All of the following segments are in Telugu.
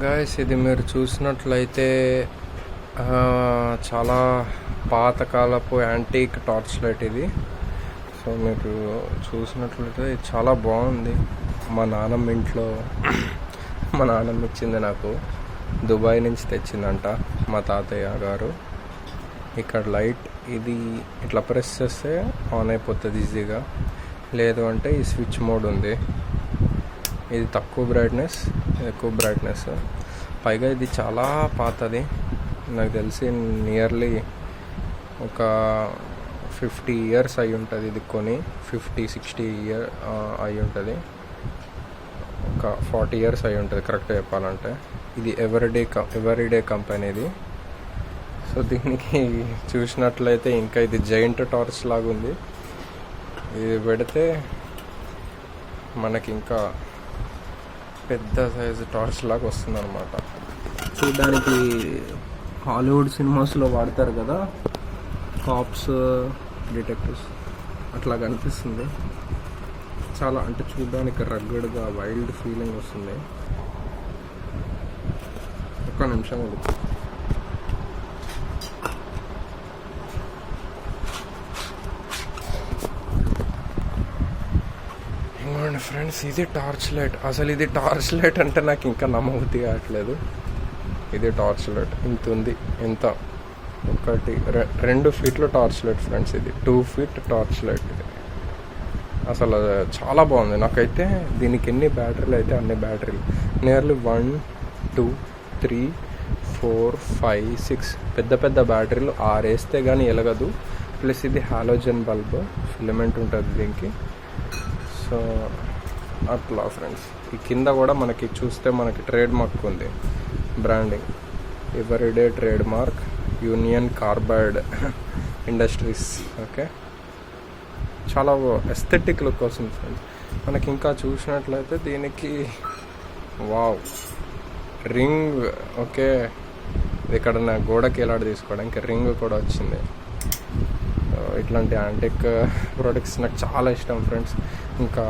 గాయస్ ఇది మీరు చూసినట్లయితే చాలా పాతకాలపు యాంటీక్ టార్చ్ లైట్ ఇది. సో మీరు చూసినట్లయితే ఇది చాలా బాగుంది. మా నాన్నమ్మ ఇంట్లో మా నాన్నమ్మ ఇచ్చింది నాకు, దుబాయ్ నుంచి తెచ్చిందంట మా తాతయ్య గారు. ఇక్కడ లైట్ ఇది ఇట్లా ప్రెస్ చేస్తే ఆన్ అయిపోతుంది ఈజీగా, లేదు అంటే ఈ స్విచ్ మోడ్ ఉంది. ఇది తక్కువ బ్రైట్నెస్, ఎక్కువ బ్రైట్నెస్. పైగా ఇది చాలా పాతది, నాకు తెలిసి నియర్లీ ఒక 50 years అయి ఉంటుంది. ఇది కొని 50-60 years అయి ఉంటుంది, ఒక 40 years అయి ఉంటుంది కరెక్ట్గా చెప్పాలంటే. ఇది ఎవరీడే కంపెనీది. సో దీనికి చూసినట్లయితే ఇంకా ఇది జైంట్ టార్చ్ లాగా ఉంది. ఇది పెడితే మనకి ఇంకా పెద్ద సైజు టార్చ్ లాగా వస్తుంది అనమాట. చూడడానికి హాలీవుడ్ సినిమాస్లో వాడతారు కదా, కాప్స్, డిటెక్టివ్స్, అట్లా కనిపిస్తుంది. చాలా అంటే చూడడానికి రగ్గడ్గా వైల్డ్ ఫీలింగ్ వస్తుంది. ఒక్క నిమిషం ఉంది. ఫ్రెండ్స్ ఇది టార్చ్ లైట్. అసలు ఇది టార్చ్ లైట్ అంటే నాకు ఇంకా నమ్మబుద్ధి కావట్లేదు. ఇది టార్చ్ లైట్ ఇంత ఉంది, ఎంత 2 feet టార్చ్ లైట్ ఫ్రెండ్స్. ఇది 2 feet టార్చ్ లైట్. ఇది అసలు చాలా బాగుంది. నాకైతే దీనికి ఎన్ని బ్యాటరీలు అయితే అన్ని బ్యాటరీలు, నియర్లీ 1 2 3 4 5 6 పెద్ద బ్యాటరీలు 6 వేస్తే కానీ ఎలగదు. ప్లస్ ఇది హాలోజన్ బల్బ్ ఫిలమెంట్ ఉంటుంది దీనికి. సో అట్లా ఫ్రెండ్స్. ఈ కింద కూడా మనకి చూస్తే మనకి ట్రేడ్ మార్క్ ఉంది, branding Eveready trademark, Union Carbide Industries. Okay, చాలా ఎస్థెటిక్ లుక్ వస్తుంది ఫ్రెండ్స్. మనకి ఇంకా చూసినట్లయితే దీనికి వావ్ రింగ్. ఓకే, ఇక్కడ నా గోడకి ఎలాంటి తీసుకోవడానికి రింగ్ కూడా వచ్చింది. ఇట్లాంటి యాంటిక్ ప్రోడక్ట్స్ నాకు చాలా ఇష్టం ఫ్రెండ్స్. ఇంకా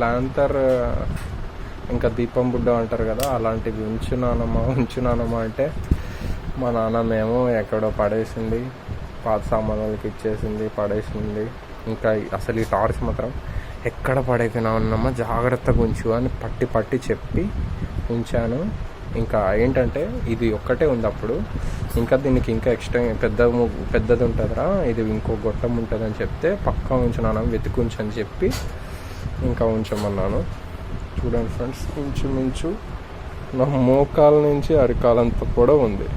ల్యాంతర్, ఇంకా దీపం బుడ్డ అంటారు కదా, అలాంటివి ఉంచునానమ్మా అంటే మా నాన్నమేమో ఎక్కడో పడేసింది, పాత సామాన్లకి ఇచ్చేసింది, పడేసింది. ఇంకా అసలు ఈ టార్చ్ మాత్రం ఎక్కడ పడేసినామన్నమ్మా, జాగ్రత్తగా ఉంచు అని పట్టి చెప్పి ఉంచాను. ఇంకా ఏంటంటే ఇది ఒక్కటే ఉంది అప్పుడు, ఇంకా దీనికి ఇంకా ఎక్స్ట్రా పెద్దది ఉంటుందిరా, ఇది ఇంకో గొట్టం ఉంటుందని చెప్తే పక్కా ఉంచున్నాను, వెతుకుంచని చెప్పి ఇంకా ఉంచమన్నాను. చూడండి ఫ్రెండ్స్, ఇంచుమించు నా మోకాల నుంచి అరికాలంత కూడా ఉంది.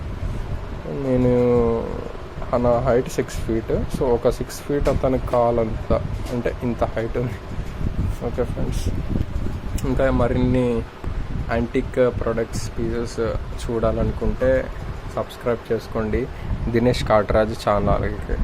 నేను నా హైట్ 6 feet. సో ఒక 6 feet అతని కాలంతా అంటే ఇంత హైట్ ఉంది. ఓకే ఫ్రెండ్స్, ఇంకా మరిన్ని యాంటిక్ ప్రొడక్ట్స్ పీసెస్ చూడాలనుకుంటే సబ్స్క్రైబ్ చేసుకోండి దినేష్ కాట్రాజ్ ఛానల్కి.